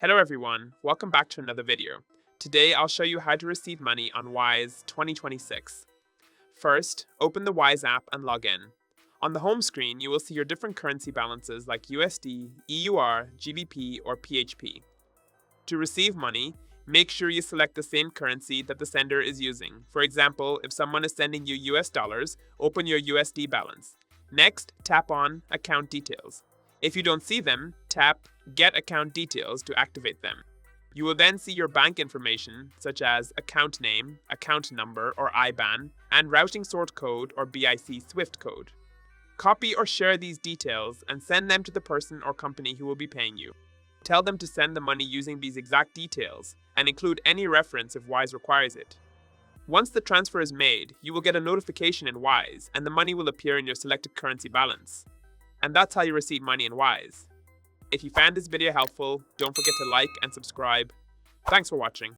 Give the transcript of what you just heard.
Hello everyone, welcome back to another video. Today I'll show you how to receive money on Wise 2026. First, open the Wise app and log in. On the home screen, you will see your different currency balances like USD, EUR, GBP, or PHP. To receive money, make sure you select the same currency that the sender is using. For example, if someone is sending you US dollars, open your USD balance. Next, tap on Account Details. If you don't see them, tap Get Account Details to activate them. You will then see your bank information, such as account name, account number or IBAN, and routing sort code or BIC SWIFT code. Copy or share these details and send them to the person or company who will be paying you. Tell them to send the money using these exact details and include any reference if Wise requires it. Once the transfer is made, you will get a notification in Wise and the money will appear in your selected currency balance. And that's how you receive money in Wise. If you found this video helpful, don't forget to like and subscribe. Thanks for watching.